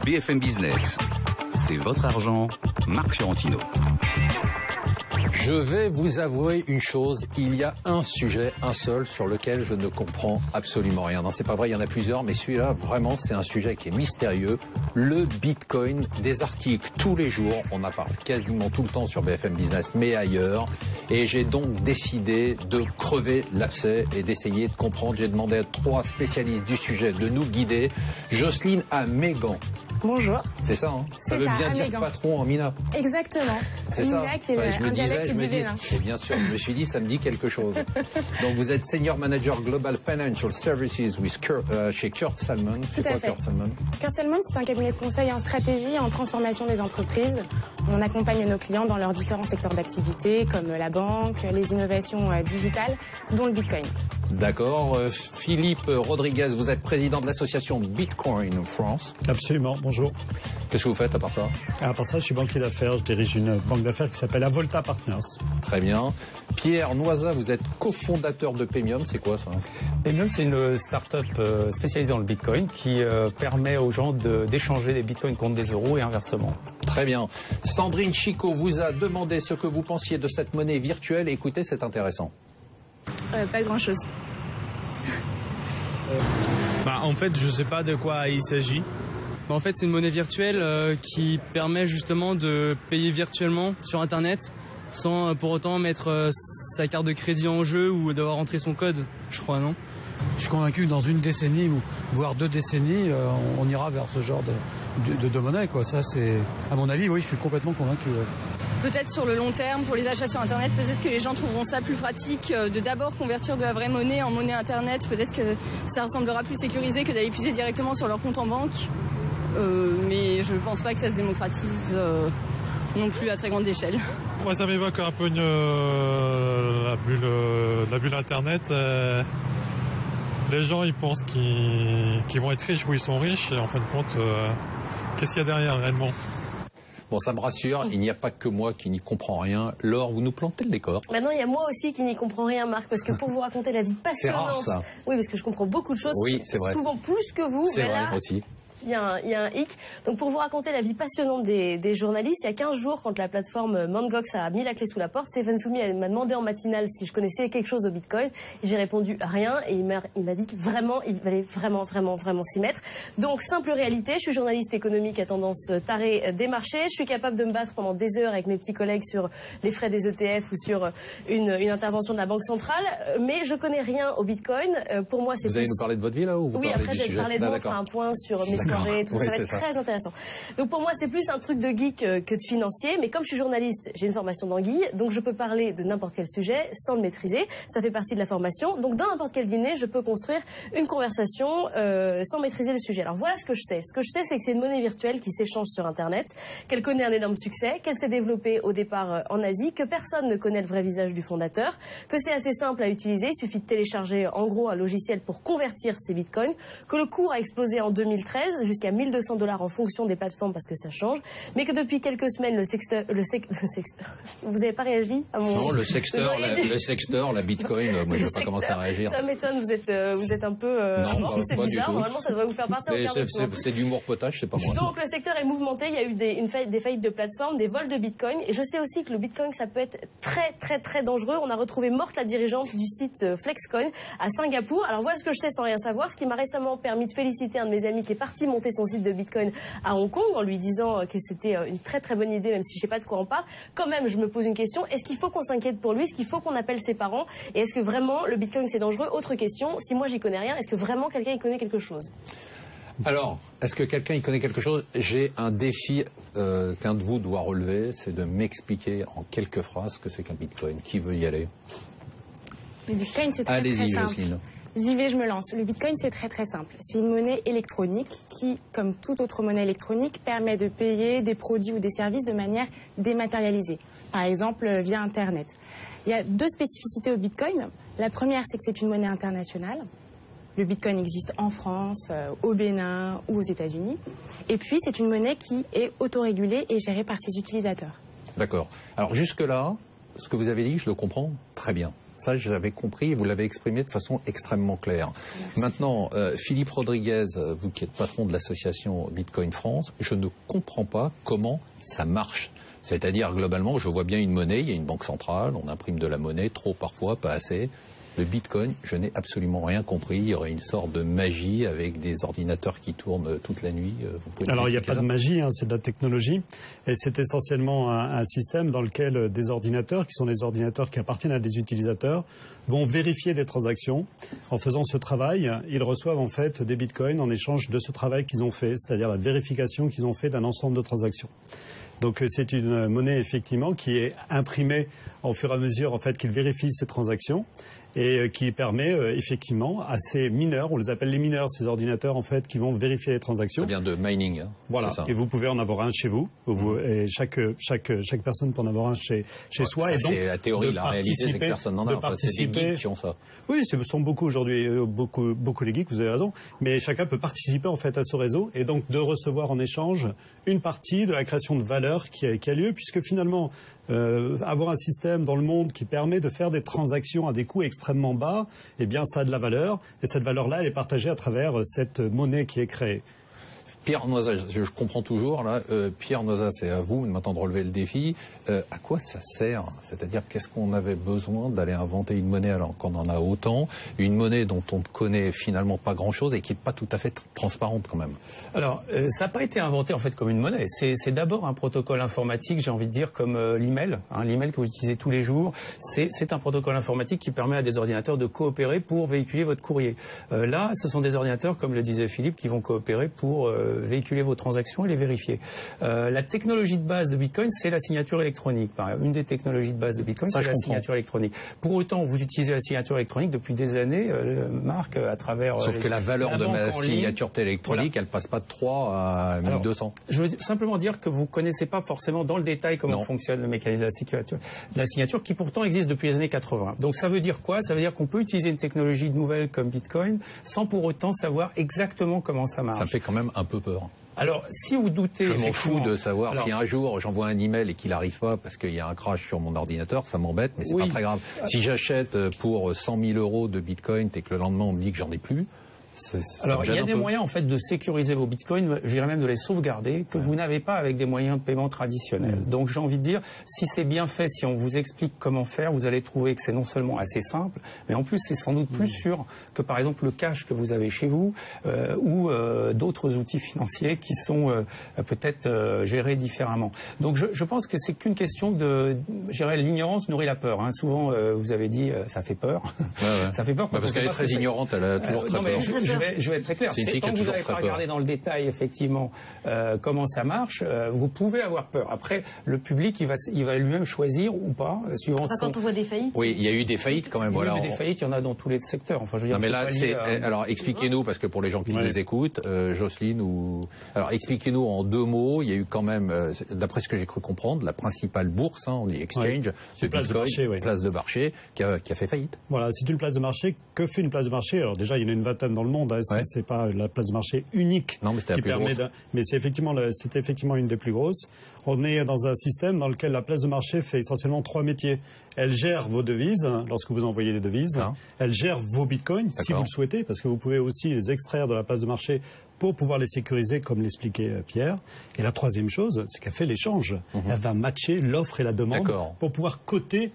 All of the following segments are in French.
BFM Business, c'est votre argent, Marc Fiorentino. Je vais vous avouer une chose, il y a un sujet, un seul, sur lequel je ne comprends absolument rien. Non, c'est pas vrai, il y en a plusieurs, mais celui-là, vraiment, c'est un sujet qui est mystérieux. Le Bitcoin, des articles tous les jours, on en parle quasiment tout le temps sur BFM Business, mais ailleurs. Et j'ai donc décidé de crever l'abcès et d'essayer de comprendre. J'ai demandé à 3 spécialistes du sujet de nous guider. Jocelyne Amégan. Bonjour. C'est ça, hein? Ça veut bien dire patron en Mina. Exactement. C'est ça. Mina qui est un dialecte du Bénin. Et bien sûr, je me suis dit, ça me dit quelque chose. Donc vous êtes Senior Manager Global Financial Services chez Kurt Salmon. C'est quoi Kurt Salmon? Kurt Salmon, c'est un cabinet de conseil en stratégie et en transformation des entreprises. On accompagne nos clients dans leurs différents secteurs d'activité, comme la banque, les innovations digitales, dont le Bitcoin. D'accord. Philippe Rodriguez, vous êtes président de l'association Bitcoin France. Absolument, bonjour. Qu'est-ce que vous faites à part ça? À part ça, je suis banquier d'affaires, je dirige une banque d'affaires qui s'appelle Avolta Partners. Très bien. Pierre Noisa, vous êtes cofondateur de Paymium, c'est quoi ça? Paymium, c'est une start-up spécialisée dans le Bitcoin qui permet aux gens d'échanger des Bitcoins contre des euros et inversement. Très bien. Sandrine Chico vous a demandé ce que vous pensiez de cette monnaie virtuelle. Écoutez, c'est intéressant. Pas grand-chose. En fait, je sais pas de quoi il s'agit. En fait, c'est une monnaie virtuelle qui permet justement de payer virtuellement sur Internet sans pour autant mettre sa carte de crédit en jeu ou devoir entrer son code, je crois, non? Je suis convaincu que dans une décennie, voire 2 décennies, on ira vers ce genre de monnaie, quoi. Ça, c'est, à mon avis, oui, je suis complètement convaincu. Ouais. Peut-être sur le long terme, pour les achats sur Internet, peut-être que les gens trouveront ça plus pratique de d'abord convertir de la vraie monnaie en monnaie Internet. Peut-être que ça ressemblera plus sécurisé que d'aller puiser directement sur leur compte en banque. Mais je pense pas que ça se démocratise non plus à très grande échelle. Moi, ça m'évoque un peu la bulle Internet. Les gens, ils pensent qu'ils vont être riches où ils sont riches. Et en fin de compte, qu'est-ce qu'il y a derrière réellement? Bon, ça me rassure, il n'y a pas que moi qui n'y comprends rien. Laure, vous nous plantez le décor. Maintenant, il y a moi aussi qui n'y comprends rien, Marc, parce que pour vous raconter la vie passionnante... C'est rare, ça. Oui, parce que je comprends beaucoup de choses, oui, c'est vrai. Souvent plus que vous. C'est mais vrai là, aussi. Il y a un hic. Donc pour vous raconter la vie passionnante des journalistes, il y a 15 jours, quand la plateforme Mangox a mis la clé sous la porte, Stéphane Soumy m'a demandé en matinale si je connaissais quelque chose au Bitcoin. Et j'ai répondu rien. Et il m'a dit que vraiment, il fallait vraiment s'y mettre. Donc simple réalité, je suis journaliste économique à tendance tarée des marchés. Je suis capable de me battre pendant des heures avec mes petits collègues sur les frais des ETF ou sur une intervention de la Banque centrale. Mais je connais rien au Bitcoin. Pour moi, c'est Vous allez nous parler de votre vie là ou vous Oui, parlez après du je vais sujet? parler de moi, faire un point sur mes soirées, tout ça va être très intéressant. Donc pour moi, c'est plus un truc de geek que de financier, mais comme je suis journaliste, j'ai une formation d'anguille, donc je peux parler de n'importe quel sujet sans le maîtriser. Ça fait partie de la formation. Donc dans n'importe quel dîner, je peux construire une conversation sans maîtriser le sujet. Alors voilà ce que je sais. Ce que je sais, c'est que c'est une monnaie virtuelle qui s'échange sur Internet, qu'elle connaît un énorme succès, qu'elle s'est développée au départ en Asie, que personne ne connaît le vrai visage du fondateur, que c'est assez simple à utiliser. Il suffit de télécharger en gros un logiciel pour convertir ses bitcoins, que le cours a explosé en 2013 jusqu'à 1200 $ en fonction des plateformes parce que ça change, mais que depuis quelques semaines le sexteur, vous avez pas réagi à mon... Non, le sexteur, la bitcoin, moi je vais pas commencer à réagir. Ça m'étonne, vous êtes un peu c'est bizarre, normalement ça devrait vous faire partir. C'est de l'humour potage, c'est pas moi. Donc le secteur est mouvementé, il y a eu des faillites de plateformes, des vols de bitcoin, et je sais aussi que le bitcoin ça peut être très dangereux. On a retrouvé morte la dirigeante du site Flexcoin à Singapour. Alors voilà ce que je sais sans rien savoir, ce qui m'a récemment permis de féliciter un de mes amis qui est parti monter son site de bitcoin à Hong Kong en lui disant que c'était une très bonne idée, même si je sais pas de quoi on parle. Quand même, je me pose une question, est-ce qu'il faut qu'on s'inquiète pour lui? Est-ce qu'il faut qu'on appelle ses parents? Et est-ce que vraiment le bitcoin c'est dangereux? Autre question, si moi j'y connais rien, est-ce que vraiment quelqu'un y connaît quelque chose? Alors, est-ce que quelqu'un y connaît quelque chose? J'ai un défi qu'un de vous doit relever, c'est de m'expliquer en quelques phrases ce que c'est qu'un bitcoin. Qui veut y aller? Le bitcoin c'est très Allez-y, simple. Jocelyne. J'y vais, je me lance. Le bitcoin, c'est très simple. C'est une monnaie électronique qui, comme toute autre monnaie électronique, permet de payer des produits ou des services de manière dématérialisée. Par exemple, via Internet. Il y a 2 spécificités au bitcoin. La première, c'est que c'est une monnaie internationale. Le bitcoin existe en France, au Bénin ou aux États-Unis. Et puis, c'est une monnaie qui est autorégulée et gérée par ses utilisateurs. D'accord. Alors jusque-là, ce que vous avez dit, je le comprends très bien. Ça, j'avais compris, vous l'avez exprimé de façon extrêmement claire. Merci. Maintenant, Philippe Rodriguez, vous qui êtes patron de l'association Bitcoin France, je ne comprends pas comment ça marche. C'est-à-dire, globalement, je vois bien une monnaie, il y a une banque centrale, on imprime de la monnaie, trop parfois, pas assez. Le Bitcoin, je n'ai absolument rien compris. Il y aurait une sorte de magie avec des ordinateurs qui tournent toute la nuit. Vous pouvez Alors, il n'y a pas ça de magie, hein, c'est de la technologie. Et c'est essentiellement un système dans lequel des ordinateurs, qui sont des ordinateurs qui appartiennent à des utilisateurs, vont vérifier des transactions. En faisant ce travail, ils reçoivent en fait des bitcoins en échange de ce travail qu'ils ont fait, c'est-à-dire la vérification qu'ils ont fait d'un ensemble de transactions. Donc c'est une monnaie effectivement qui est imprimée au fur et à mesure en fait qu'ils vérifient ces transactions et qui permet effectivement à ces mineurs, on les appelle les mineurs, ces ordinateurs en fait qui vont vérifier les transactions. Ça vient de mining. Hein, voilà. Ça. Et vous pouvez en avoir un chez vous. Et chaque personne peut en avoir un chez soi. Ça, et donc c'est la théorie. La réalité, c'est que personne n'en a. Enfin, c'est des geeks qui ont ça. Oui, ce sont beaucoup aujourd'hui, beaucoup les geeks. Vous avez raison. Mais chacun peut participer en fait à ce réseau et donc de recevoir en échange une partie de la création de valeur qui a lieu, puisque finalement avoir un système dans le monde qui permet de faire des transactions à des coûts extrêmement bas, eh bien ça a de la valeur, et cette valeur-là, elle est partagée à travers cette monnaie qui est créée. Pierre Noisat, je comprends toujours, là, Pierre Noisat, c'est à vous maintenant de relever le défi. À quoi ça sert? C'est-à-dire, qu'est-ce qu'on avait besoin d'aller inventer une monnaie alors qu'on en a autant? Une monnaie dont on ne connaît finalement pas grand-chose et qui n'est pas tout à fait transparente quand même. Alors, ça n'a pas été inventé en fait comme une monnaie. C'est d'abord un protocole informatique, j'ai envie de dire, comme l'email. L'email que vous utilisez tous les jours, c'est un protocole informatique qui permet à des ordinateurs de coopérer pour véhiculer votre courrier. Là, ce sont des ordinateurs, comme le disait Philippe, qui vont coopérer pour véhiculer vos transactions et les vérifier. La technologie de base de Bitcoin, c'est la signature électronique. Une des technologies de base de Bitcoin, c'est la signature électronique. Pour autant, vous utilisez la signature électronique depuis des années, Marc, à travers... Sauf que la valeur de ma signature électronique, voilà, elle passe pas de 3 à 1200. Alors, je veux simplement dire que vous ne connaissez pas forcément dans le détail comment fonctionne le mécanisme de la signature, qui pourtant existe depuis les années 80. Donc ça veut dire quoi? Ça veut dire qu'on peut utiliser une technologie nouvelle comme Bitcoin sans pour autant savoir exactement comment ça marche. Ça me fait quand même un peu peur. Alors, si vous doutez... Je m'en fous de savoir si un jour j'envoie un email et qu'il n'arrive pas parce qu'il y a un crash sur mon ordinateur, ça m'embête, mais c'est pas très grave. Si j'achète pour 100 000 € de Bitcoin et que le lendemain on me dit que j'en ai plus... Alors, il y a des moyens en fait de sécuriser vos bitcoins, je dirais même de les sauvegarder, que vous n'avez pas avec des moyens de paiement traditionnels. Donc j'ai envie de dire, si c'est bien fait, si on vous explique comment faire, vous allez trouver que c'est non seulement assez simple, mais en plus c'est sans doute plus sûr que par exemple le cash que vous avez chez vous ou d'autres outils financiers qui sont peut-être gérés différemment. Donc je pense que c'est qu'une question de, je dirais, l'ignorance nourrit la peur. Souvent vous avez dit ça fait peur. Ça fait peur parce qu'elle est très ignorante, elle a toujours très peur. Je vais être très clair. Tant que vous n'avez pas regardé dans le détail, effectivement, comment ça marche, vous pouvez avoir peur. Après, le public, il va lui-même choisir ou pas, suivant son... Quand on voit des faillites. Oui, il y a eu des faillites quand même. Oui, Voilà. mais des faillites, il y en a dans tous les secteurs. Enfin, je veux dire, non, mais là, c'est... Alors, expliquez-nous, parce que pour les gens qui nous écoutent, Jocelyne ou... Alors, expliquez-nous en 2 mots. Il y a eu quand même, d'après ce que j'ai cru comprendre, la principale bourse, on dit exchange, de place Bitcoin, de marché, place de marché, qui a fait faillite. Voilà, c'est une place de marché. Que fait une place de marché? Alors déjà, il y en a une vingtaine dans le monde. C'est pas la place de marché unique qui permet mais c'est effectivement une des plus grosses. On est dans un système dans lequel la place de marché fait essentiellement 3 métiers. Elle gère vos devises lorsque vous envoyez des devises. Elle gère vos bitcoins si vous le souhaitez, parce que vous pouvez aussi les extraire de la place de marché pour pouvoir les sécuriser, comme l'expliquait Pierre. Et la troisième chose, c'est qu'elle fait l'échange. Elle va matcher l'offre et la demande pour pouvoir coter.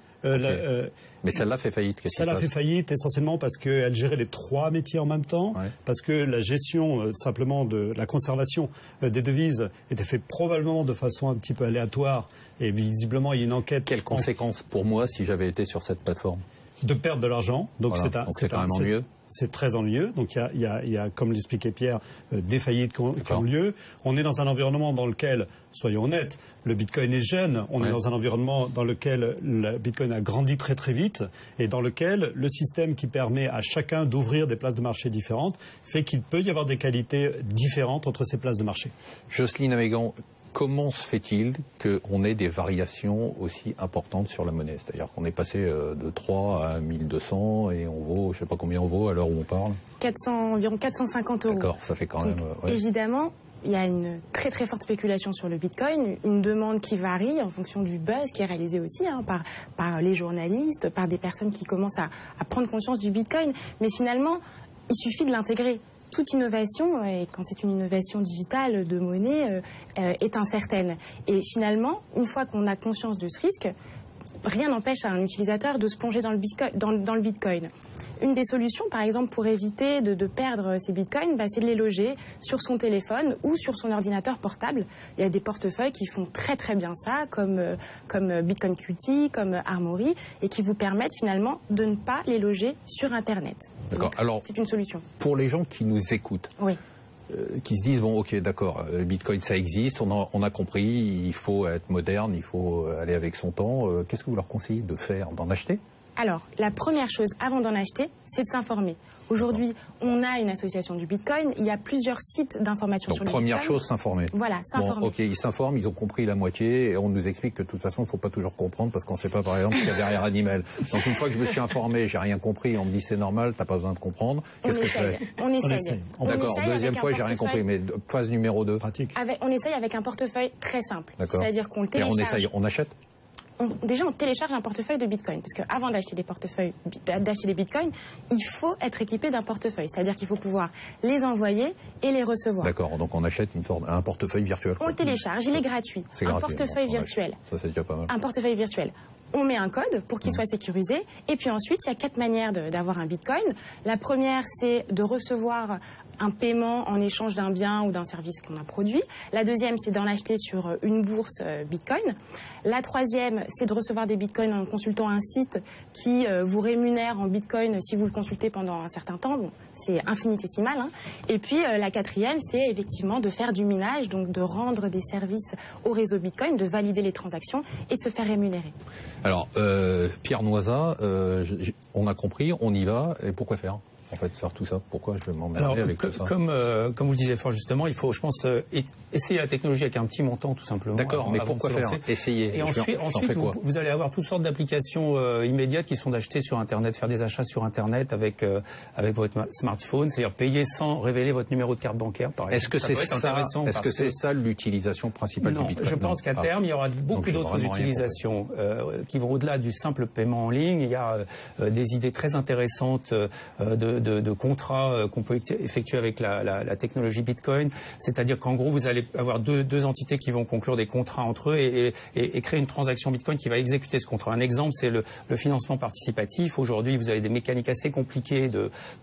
Mais celle-là fait faillite. Celle-là fait faillite essentiellement parce qu'elle gérait les 3 métiers en même temps, parce que la gestion simplement de la conservation des devises était faite probablement de façon un petit peu aléatoire et visiblement il y a une enquête. Quelles conséquences pour moi si j'avais été sur cette plateforme? De perdre de l'argent. Donc c'est carrément mieux. C'est très ennuyeux. Donc il y a, comme l'expliquait Pierre, des faillites qui ont lieu. On est dans un environnement dans lequel, soyons honnêtes, le Bitcoin est jeune. On est dans un environnement dans lequel le Bitcoin a grandi très très vite et dans lequel le système qui permet à chacun d'ouvrir des places de marché différentes fait qu'il peut y avoir des qualités différentes entre ces places de marché. Jocelyne Amégan, comment se fait-il qu'on ait des variations aussi importantes sur la monnaie? C'est-à-dire qu'on est passé de 3 à 1200 et on vaut, je ne sais pas combien on vaut à l'heure où on parle. Environ 450 €. D'accord, ça fait quand même... Évidemment, il y a une très très forte spéculation sur le Bitcoin, une demande qui varie en fonction du buzz qui est réalisé aussi par les journalistes, par des personnes qui commencent à prendre conscience du Bitcoin. Mais finalement, il suffit de l'intégrer. Toute innovation, et quand c'est une innovation digitale de monnaie, est incertaine. Et finalement, une fois qu'on a conscience de ce risque, rien n'empêche à un utilisateur de se plonger dans le Bitcoin. Une des solutions, par exemple, pour éviter de perdre ses Bitcoins, c'est de les loger sur son téléphone ou sur son ordinateur portable. Il y a des portefeuilles qui font très très bien ça, comme Bitcoin QT, comme Armory, et qui vous permettent finalement de ne pas les loger sur Internet. D'accord. Alors, c'est une solution. Pour les gens qui nous écoutent, oui. Qui se disent, bon, ok, d'accord, le Bitcoin, ça existe, on a compris, il faut être moderne, il faut aller avec son temps. Qu'est-ce que vous leur conseillez de faire, d'en acheter? Alors, la première chose, avant d'en acheter, c'est de s'informer. Aujourd'hui, on a une association du Bitcoin. Il y a plusieurs sites d'information sur le Bitcoin. Première chose, s'informer. Voilà, s'informer. Bon, ok, ils s'informent, ils ont compris la moitié, et on nous explique que de toute façon, il ne faut pas toujours comprendre, parce qu'on ne sait pas, par exemple, ce qu'il y a derrière un email. Donc, une fois que je me suis informé, j'ai rien compris, on me dit c'est normal, t'as pas besoin de comprendre. Qu'est-ce que je fais? On essaye. D'accord, deuxième fois, j'ai rien compris, mais phase numéro 2. Pratique. On essaye avec un portefeuille très simple. C'est-à-dire qu'on le télécharge. Et on essaye, on achète? Déjà, on télécharge un portefeuille de Bitcoin. Parce qu'avant d'acheter des Bitcoins, il faut être équipé d'un portefeuille. C'est-à-dire qu'il faut pouvoir les envoyer et les recevoir. D'accord, donc on achète un portefeuille virtuel. On le télécharge, il est gratuit. Un portefeuille virtuel. Ça, c'est déjà pas mal. Un portefeuille virtuel. On met un code pour qu'il soit sécurisé. Et puis ensuite, il y a 4 manières d'avoir un Bitcoin. La première, c'est de recevoir un paiement en échange d'un bien ou d'un service qu'on a produit. La deuxième, c'est d'en acheter sur une bourse Bitcoin. La troisième, c'est de recevoir des Bitcoins en consultant un site qui vous rémunère en Bitcoin si vous le consultez pendant un certain temps. Bon, c'est infinitésimal. Et puis la quatrième, c'est effectivement de faire du minage, donc de rendre des services au réseau Bitcoin, de valider les transactions et de se faire rémunérer. Alors, Pierre Noisa, on a compris, on y va, et pourquoi faire? En fait, faire tout ça, pourquoi je vais m'emmerder avec tout ça? Comme vous le disiez fort justement, il faut, je pense, essayer la technologie avec un petit montant, tout simplement. D'accord, mais pourquoi faire? Essayer. Et ensuite vous allez avoir toutes sortes d'applications immédiates qui sont d'acheter sur Internet, faire des achats sur Internet avec votre smartphone, c'est-à-dire payer sans révéler votre numéro de carte bancaire, par exemple. Est-ce que c'est ça l'utilisation principale du Bitcoin? Je pense qu'à terme, il y aura beaucoup d'autres utilisations qui vont au-delà du simple paiement en ligne. Il y a des idées très intéressantes de contrats qu'on peut effectuer avec la technologie Bitcoin. C'est-à-dire qu'en gros, vous allez avoir deux entités qui vont conclure des contrats entre eux et créer une transaction Bitcoin qui va exécuter ce contrat. Un exemple, c'est le financement participatif. Aujourd'hui, vous avez des mécaniques assez compliquées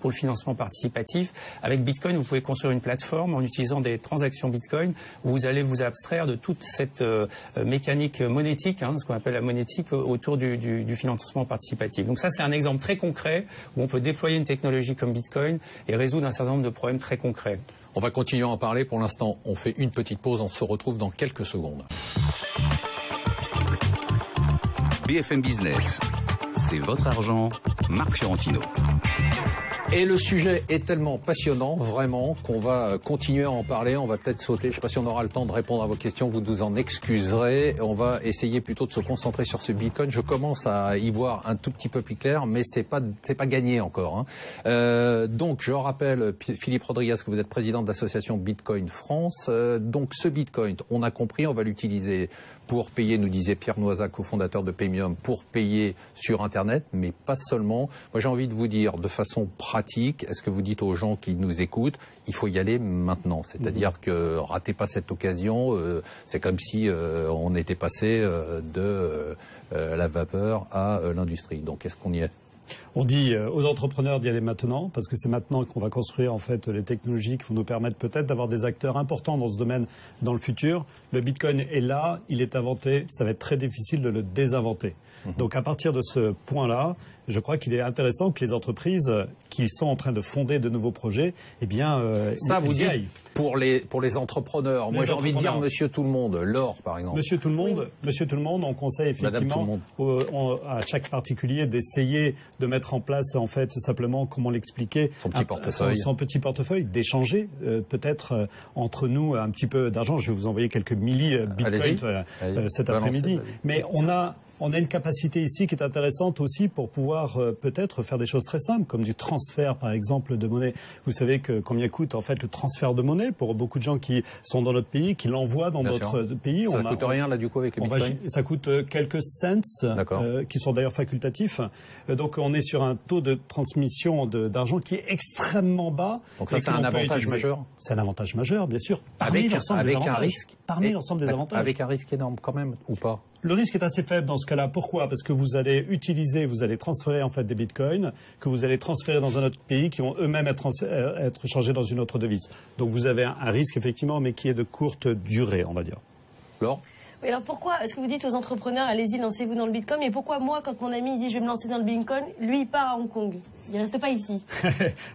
pour le financement participatif. Avec Bitcoin, vous pouvez construire une plateforme en utilisant des transactions Bitcoin où vous allez vous abstraire de toute cette mécanique monétique, ce qu'on appelle la monétique, autour du financement participatif. Donc ça, c'est un exemple très concret où on peut déployer une technologie comme Bitcoin et résoudre un certain nombre de problèmes très concrets. On va continuer à en parler. Pour l'instant, on fait une petite pause. On se retrouve dans quelques secondes. BFM Business, c'est votre argent, Marc Fiorentino. Et le sujet est tellement passionnant, vraiment, qu'on va continuer à en parler. On va peut-être sauter. Je ne sais pas si on aura le temps de répondre à vos questions. Vous nous en excuserez. On va essayer plutôt de se concentrer sur ce Bitcoin. Je commence à y voir un tout petit peu plus clair, mais c'est pas gagné encore. Donc, je rappelle, Philippe Rodriguez, que vous êtes président de l'association Bitcoin France. Donc, ce Bitcoin, on a compris, on va l'utiliser pour payer, nous disait Pierre Noisa, cofondateur de Paymium, pour payer sur Internet, mais pas seulement. Moi, j'ai envie de vous dire, de façon pratique, est-ce que vous dites aux gens qui nous écoutent, il faut y aller maintenant. C'est-à-dire que ratez pas cette occasion. C'est comme si on était passé de la vapeur à l'industrie. Donc, est-ce qu'on y est? On dit aux entrepreneurs d'y aller maintenant, parce que c'est maintenant qu'on va construire en fait les technologies qui vont nous permettre peut-être d'avoir des acteurs importants dans ce domaine dans le futur. Le Bitcoin est là, il est inventé, ça va être très difficile de le désinventer. Donc à partir de ce point-là, je crois qu'il est intéressant que les entreprises qui sont en train de fonder de nouveaux projets, eh bien, ça vous dites pour les entrepreneurs. Moi, j'ai envie de dire Monsieur Tout le Monde, Laure par exemple. Monsieur Tout le Monde, Monsieur Tout le Monde, on conseille effectivement à chaque particulier d'essayer de mettre en place en fait simplement, comment l'expliquer, son petit portefeuille, d'échanger peut-être entre nous un petit peu d'argent. Je vais vous envoyer quelques Bitcoins cet après-midi. Mais on a On a une capacité ici qui est intéressante aussi pour pouvoir peut-être faire des choses très simples, comme du transfert, par exemple, de monnaie. Vous savez que combien coûte en fait le transfert de monnaie pour beaucoup de gens qui sont dans notre pays, qui l'envoient dans d'autres pays. Ça ne coûte rien là du coup avec les bitcoins. Ça coûte quelques cents, qui sont d'ailleurs facultatifs. Donc on est sur un taux de transmission d'argent qui est extrêmement bas. Donc ça c'est un avantage majeur. C'est un avantage majeur, bien sûr. Avec un risque. Parmi l'ensemble des avantages. Avec un risque énorme quand même, ou pas? Le risque est assez faible dans ce cas-là. Pourquoi? Parce que vous allez transférer en fait des bitcoins que vous allez transférer dans un autre pays qui vont eux-mêmes être changés dans une autre devise. Donc vous avez un risque effectivement, mais qui est de courte durée, on va dire. Laure? Oui, alors pourquoi est-ce que vous dites aux entrepreneurs, allez-y, lancez-vous dans le Bitcoin, mais pourquoi moi, quand mon ami dit je vais me lancer dans le Bitcoin, lui il part à Hong Kong, il ne reste pas ici?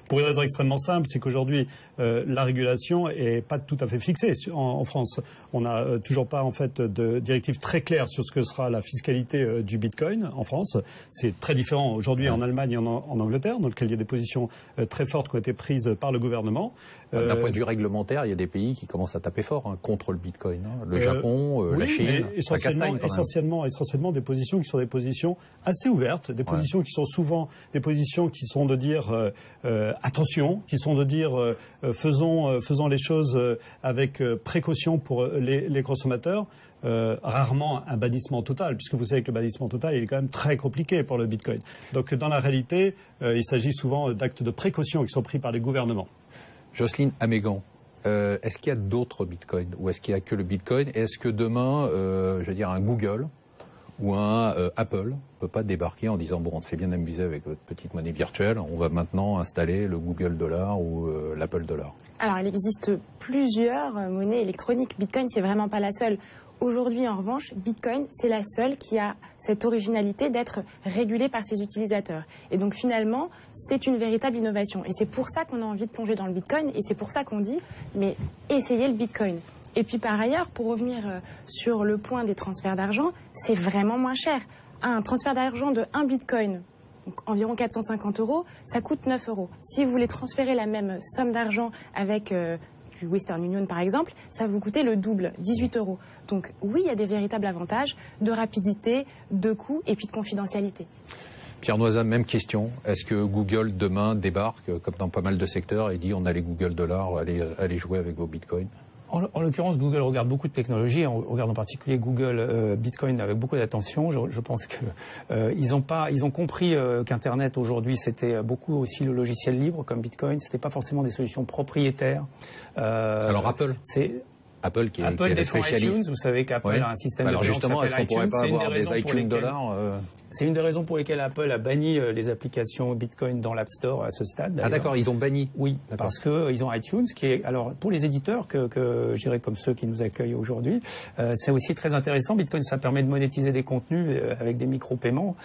Pour une raison extrêmement simple, c'est qu'aujourd'hui la régulation est pas tout à fait fixée en France. On n'a toujours pas en fait de directive très claire sur ce que sera la fiscalité du Bitcoin en France. C'est très différent aujourd'hui en Allemagne et en Angleterre, dans lequel il y a des positions très fortes qui ont été prises par le gouvernement. D'un point de vue réglementaire, il y a des pays qui commencent à taper fort contre le Bitcoin. Le Japon, la Chine, essentiellement des positions qui sont des positions assez ouvertes, des positions qui sont souvent des positions qui sont de dire attention, qui sont de dire faisons les choses avec précaution pour les consommateurs. Rarement un bannissement total, puisque vous savez que le bannissement total il est quand même très compliqué pour le Bitcoin. Donc dans la réalité, il s'agit souvent d'actes de précaution qui sont pris par les gouvernements. Jocelyne Amégan, est-ce qu'il y a d'autres bitcoins ou est-ce qu'il n'y a que le bitcoin? Est-ce que demain, je veux dire, un Google ou un Apple ne peut pas débarquer en disant bon, on s'est bien amusé avec votre petite monnaie virtuelle, on va maintenant installer le Google Dollar ou l'Apple Dollar? Alors, il existe plusieurs monnaies électroniques. Bitcoin, c'est vraiment pas la seule. Aujourd'hui, en revanche, Bitcoin, c'est la seule qui a cette originalité d'être régulée par ses utilisateurs. Et donc, finalement, c'est une véritable innovation. Et c'est pour ça qu'on a envie de plonger dans le Bitcoin. Et c'est pour ça qu'on dit, mais essayez le Bitcoin. Et puis, par ailleurs, pour revenir sur le point des transferts d'argent, c'est vraiment moins cher. Un transfert d'argent de 1 Bitcoin, donc environ 450 €, ça coûte 9 €. Si vous voulez transférer la même somme d'argent avec du Western Union par exemple, ça va vous coûter le double, 18 €. Donc oui, il y a des véritables avantages de rapidité, de coût et puis de confidentialité. Pierre Noisa, même question. Est-ce que Google demain débarque, comme dans pas mal de secteurs, et dit on a les Google Dollars, allez jouer avec vos bitcoins? En l'occurrence, Google regarde beaucoup de technologies. On regarde en particulier Google Bitcoin avec beaucoup d'attention. Je pense que ils ont compris qu'Internet aujourd'hui c'était beaucoup aussi le logiciel libre comme Bitcoin. C'était pas forcément des solutions propriétaires. Alors Apple, Apple qui défend iTunes. Vous savez qu'Apple a un système de paiement qui s'appelle iTunes. Est-ce qu'on pourrait pas avoir des iTunes dollars? C'est une des raisons pour lesquelles Apple a banni les applications Bitcoin dans l'App Store à ce stade. Ah d'accord, ils ont banni. Oui, parce que ils ont iTunes, qui est alors pour les éditeurs que je dirais comme ceux qui nous accueillent aujourd'hui, c'est aussi très intéressant. Bitcoin, ça permet de monétiser des contenus avec des micro-paiements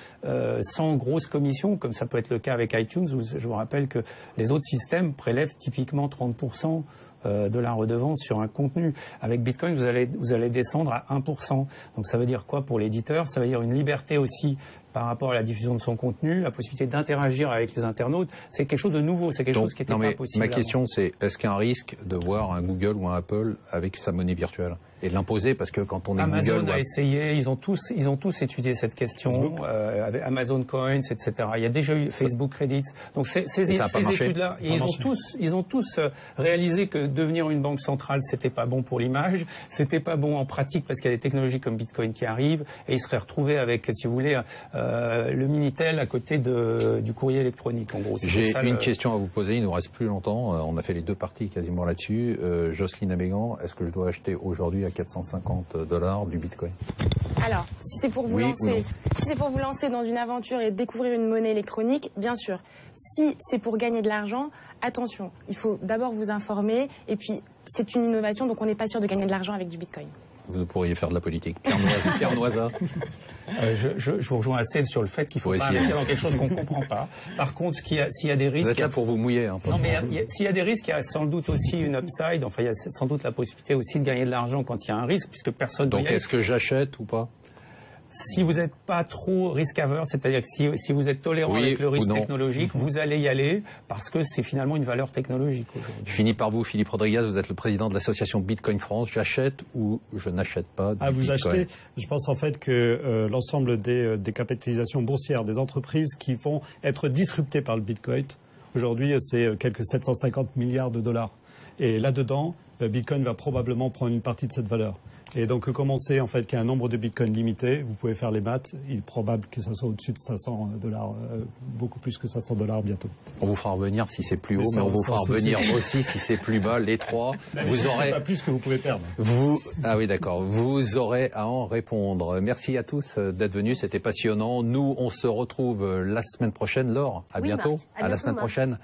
sans grosse commission, comme ça peut être le cas avec iTunes. Où je vous rappelle que les autres systèmes prélèvent typiquement 30% de la redevance sur un contenu. Avec Bitcoin, vous allez descendre à 1%. Donc ça veut dire quoi pour l'éditeur? Ça veut dire une liberté aussi par rapport à la diffusion de son contenu, la possibilité d'interagir avec les internautes. C'est quelque chose de nouveau, c'est quelque chose qui n'était pas possible. Ma question c'est, est-ce qu'il y a un risque de voir un Google ou un Apple avec sa monnaie virtuelle et de l'imposer, parce que quand on est Amazon Google... a essayé, ils ont tous étudié cette question, avec Amazon Coins, etc. Il y a déjà eu Facebook Credits. Donc ces études-là, ils ont tous réalisé que devenir une banque centrale, c'était pas bon pour l'image, c'était pas bon en pratique parce qu'il y a des technologies comme Bitcoin qui arrivent, et ils seraient retrouvés avec, si vous voulez, le Minitel à côté du courrier électronique, en gros. J'ai une question à vous poser, il nous reste plus longtemps, on a fait les deux parties quasiment là-dessus. Jocelyne Amégan, est-ce que je dois acheter aujourd'hui à 450 $ du Bitcoin? Alors, si c'est pour vous lancer dans une aventure et découvrir une monnaie électronique, bien sûr. Si c'est pour gagner de l'argent, attention, il faut d'abord vous informer, et puis c'est une innovation, donc on n'est pas sûr de gagner de l'argent avec du Bitcoin. Vous pourriez faire de la politique. Pierre Noisa. Je vous rejoins assez sur le fait qu'il faut pas investir dans quelque chose qu'on ne comprend pas. Par contre, s'il y a des risques... Vous êtes là pour vous mouiller. Hein, non, mais s'il y a des risques, il y a sans doute aussi une upside. Enfin, il y a sans doute la possibilité aussi de gagner de l'argent quand il y a un risque, puisque personne... Donc, est-ce que j'achète ou pas? Si vous n'êtes pas trop risk-averse, c'est-à-dire que si vous êtes tolérant avec le risque technologique, vous allez y aller parce que c'est finalement une valeur technologique aujourd'hui. Je finis par vous, Philippe Rodriguez, vous êtes le président de l'association Bitcoin France. J'achète ou je n'achète pas de vous Bitcoin? achetez. Je pense en fait que l'ensemble des capitalisations boursières des entreprises qui vont être disruptées par le Bitcoin, aujourd'hui c'est quelques 750 milliards de dollars. Et là-dedans, le Bitcoin va probablement prendre une partie de cette valeur. Et donc, comme on sait en fait qu'il y a un nombre de bitcoins limité, vous pouvez faire les maths, il est probable que ça soit au-dessus de 500 $, beaucoup plus que 500 $ bientôt. On vous fera revenir si c'est plus haut, mais on vous fera revenir aussi si c'est plus bas, les trois. Vous aurez pas plus que vous pouvez perdre. Ah oui, d'accord. Vous aurez à en répondre. Merci à tous d'être venus, c'était passionnant. Nous, on se retrouve la semaine prochaine. Laure, à bientôt. Marc, à la semaine prochaine.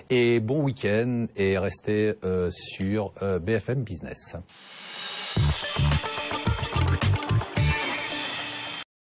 Et bon week-end et restez sur BFM Business.